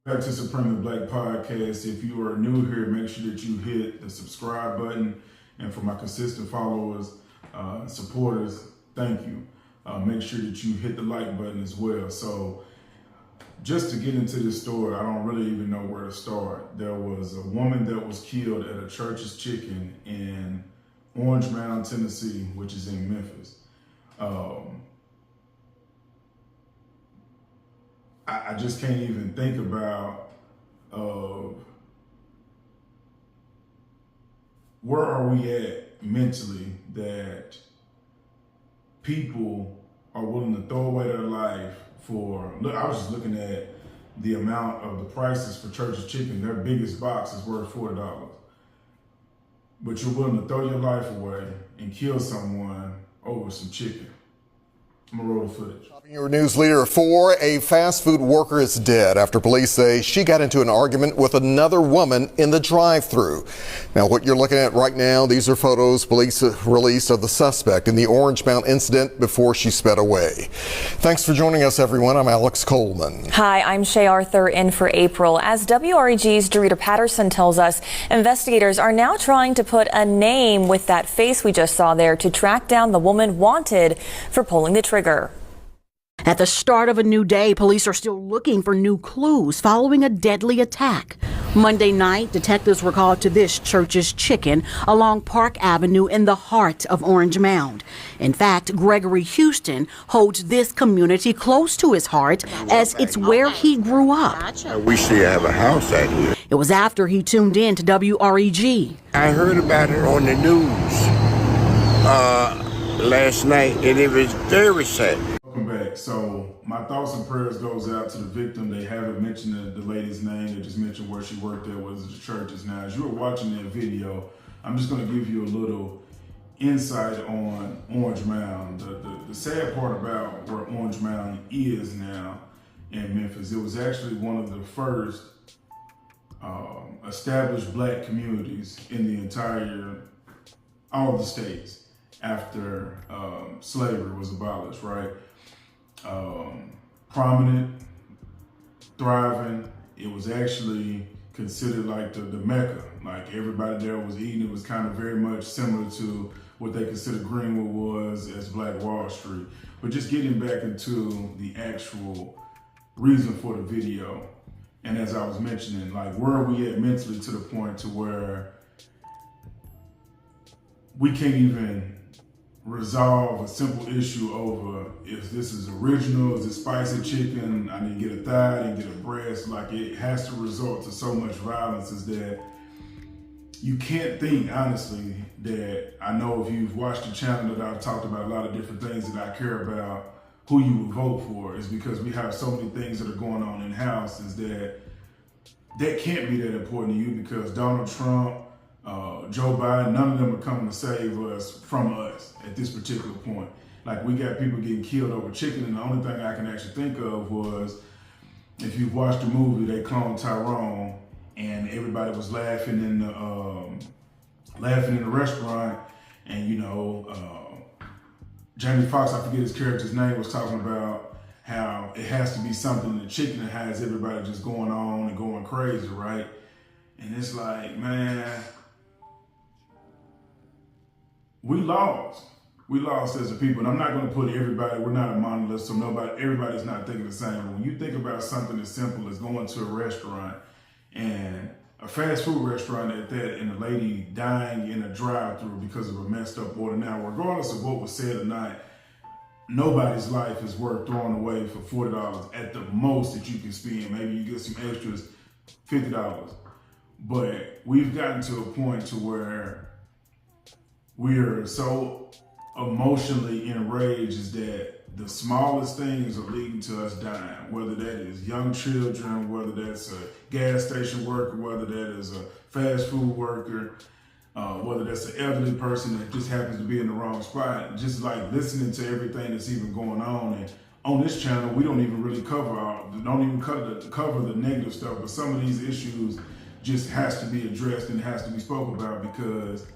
Back to Supremely Black Podcast. If you are new here, make sure that you hit the subscribe button. And for my consistent followers, supporters, thank you. Make sure that you hit the like button as well. So just to get into this story, I don't really even know where to start. There was a woman that was killed at a Church's Chicken in Orange Mound, Tennessee, which is in Memphis. I just can't even think about where are we at mentally that people are willing to throw away their life for. Look, I was just looking at the amount of the prices for Church's Chicken. Their biggest box is worth $40, but you're willing to throw your life away and kill someone over some chicken. I'm gonna roll the footage. Your news leader 4, a fast food worker is dead after police say she got into an argument with another woman in the drive-thru. Now, what you're looking at right now, these are photos police released of the suspect in the Orange Mound incident before she sped away. Thanks for joining us, everyone. I'm Alex Coleman. Hi, I'm Shay Arthur in for April. As WREG's Dorita Patterson tells us, investigators are now trying to put a name with that face we just saw there to track down the woman wanted for pulling the trigger. At the start of a new day, police are still looking for new clues following a deadly attack. Monday night, detectives were called to this Church's Chicken along Park Avenue in the heart of Orange Mound. In fact, Gregory Houston holds this community close to his heart as it's where he grew up. We still have a house out here. It was after he tuned in to WREG. I heard about it on the news last night, and it was very sad. Welcome back. So my thoughts and prayers goes out to the victim. They haven't mentioned the lady's name. They just mentioned where she worked at, was the churches. Now, as you were watching that video, I'm just going to give you a little insight on Orange Mound. The sad part about where Orange Mound is now in Memphis, it was actually one of the first established black communities in the entire, all of the states after slavery was abolished, right? Prominent, thriving. It was actually considered like the Mecca. Like everybody there was eating. It was kind of very much similar to what they consider Greenwood was as Black Wall Street. But just getting back into the actual reason for the video, and as I was mentioning, like where are we at mentally to the point to where we can't even resolve a simple issue over if this is original, is it spicy chicken, I need to get a thigh, I need to get a breast. Like it has to resort to so much violence is that you can't think honestly that, I know if you've watched the channel that I've talked about a lot of different things that I care about, who you would vote for is because we have so many things that are going on in house is that can't be that important to you because Donald Trump, Joe Biden, none of them are coming to save us from us at this particular point. Like we got people getting killed over chicken, and the only thing I can actually think of was if you've watched the movie, they cloned Tyrone, and everybody was laughing in the restaurant, and you know, Jamie Foxx, I forget his character's name, was talking about how it has to be something in the chicken that has everybody just going on and going crazy, right? And it's like, man, we lost. We lost as a people. And I'm not going to put everybody, we're not a monolith, so everybody's not thinking the same. But when you think about something as simple as going to a restaurant and a fast food restaurant at that, and a lady dying in a drive-thru because of a messed up order. Now, regardless of what was said or not, nobody's life is worth throwing away for $40 at the most that you can spend. Maybe you get some extras, $50. But we've gotten to a point to where we're so emotionally enraged is that the smallest things are leading to us dying, whether that is young children, whether that's a gas station worker, whether that is a fast food worker, whether that's an elderly person that just happens to be in the wrong spot. Just like listening to everything that's even going on. And on this channel, we don't even really cover the negative stuff, but some of these issues just has to be addressed and has to be spoken about because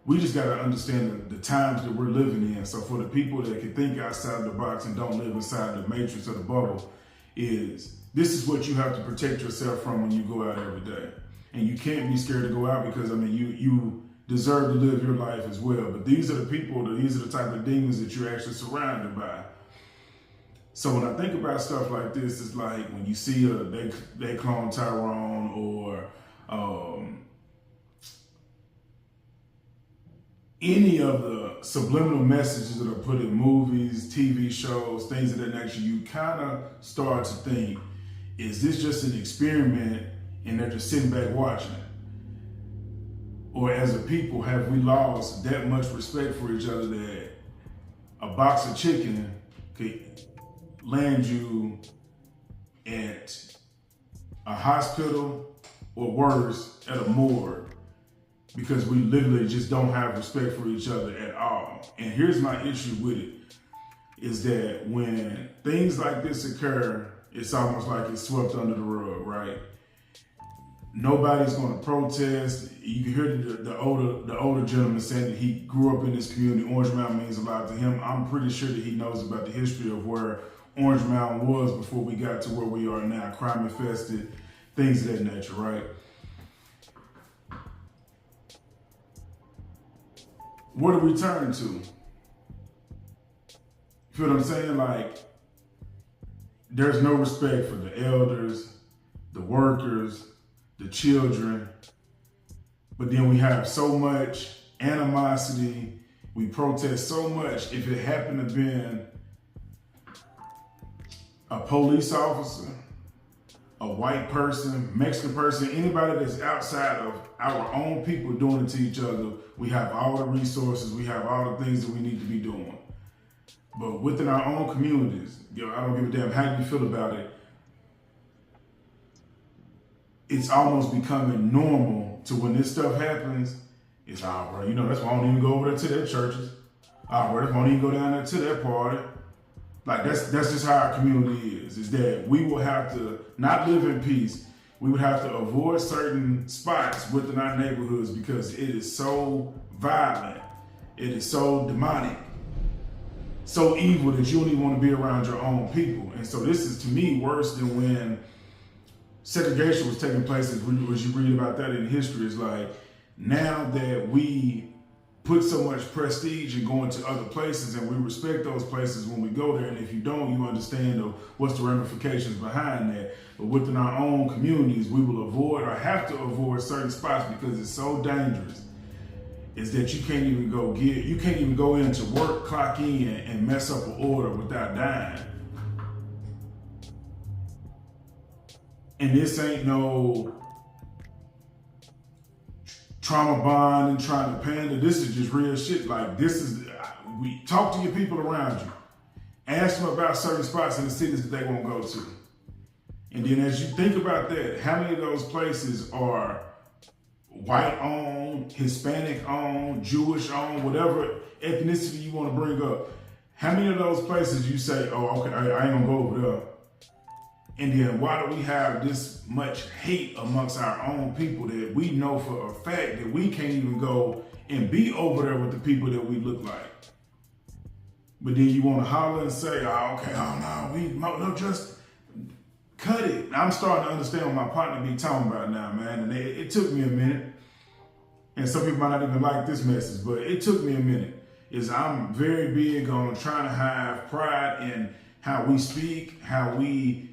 we just got to understand the times that we're living in. So for the people that can think outside the box and don't live inside the matrix or the bubble, is this is what you have to protect yourself from when you go out every day. And you can't be scared to go out because, I mean, you deserve to live your life as well. But these are the people, these are the type of demons that you're actually surrounded by. So when I think about stuff like this, it's like when you see they clone Tyrone or any of the subliminal messages that are put in movies, TV shows, things of that nature, you kind of start to think, is this just an experiment and they're just sitting back watching it? Or as a people, have we lost that much respect for each other that a box of chicken could land you at a hospital or worse, at a morgue, because we literally just don't have respect for each other at all. And here's my issue with it, is that when things like this occur, it's almost like it's swept under the rug, right? Nobody's going to protest. You can hear the older gentleman saying that he grew up in this community. Orange Mound means a lot to him. I'm pretty sure that he knows about the history of where Orange Mound was before we got to where we are now, crime infested, things of that nature, right? What do we turn to? You feel what I'm saying? Like, there's no respect for the elders, the workers, the children, but then we have so much animosity, we protest so much. If it happened to been a police officer, a white person, Mexican person, anybody that's outside of our own people doing it to each other, we have all the resources, we have all the things that we need to be doing. But within our own communities, I don't give a damn how you feel about it, it's almost becoming normal to when this stuff happens, it's, bro, that's why I don't even go over there to their churches. Bro, that's why I don't even go down there to their party. Like, that's just how our community is that we will have to not live in peace. We would have to avoid certain spots within our neighborhoods because it is so violent. It is so demonic, so evil that you don't even want to be around your own people. And so this is, to me, worse than when segregation was taking place, as you read about that in history. Is like, now that we put so much prestige in going to other places and we respect those places when we go there, and if you don't, you understand what's the ramifications behind that. But within our own communities, we will avoid or have to avoid certain spots because it's so dangerous. Is that you can't even go into work, clock in, and mess up an order without dying. And this ain't no trauma bond and trying to pander. This is just real shit. Like, we talk to your people around you. Ask them about certain spots in the cities that they won't go to. And then as you think about that, how many of those places are white-owned, Hispanic-owned, Jewish-owned, whatever ethnicity you want to bring up? How many of those places you say, oh, okay, I ain't gonna go over there? And then why do we have this much hate amongst our own people that we know for a fact that we can't even go and be over there with the people that we look like? But then you want to holler and say, no, just cut it. I'm starting to understand what my partner be talking about now, man. And it took me a minute. And some people might not even like this message, but it took me a minute. I'm very big on trying to have pride in how we speak, how we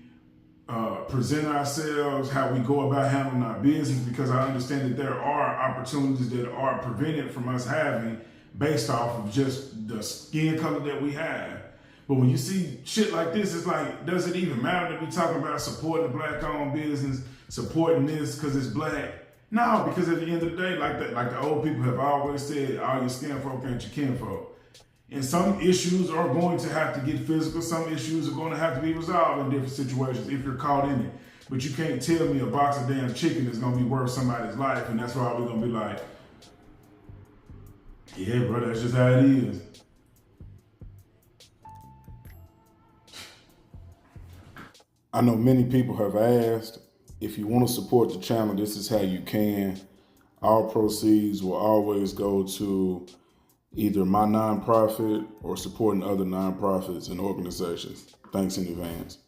present ourselves, how we go about handling our business, because I understand that there are opportunities that are prevented from us having based off of just the skin color that we have. But when you see shit like this, it's like, does it even matter that we talking about supporting the black-owned business, supporting this because it's black? No, because at the end of the day, like the old people have always said, all your skin folk ain't your kinfolk. And some issues are going to have to get physical. Some issues are going to have to be resolved in different situations if you're caught in it. But you can't tell me a box of damn chicken is going to be worth somebody's life, and that's why we're going to be like, yeah, bro, that's just how it is. I know many people have asked, if you want to support the channel, this is how you can. All proceeds will always go to either my nonprofit or supporting other nonprofits and organizations. Thanks in advance.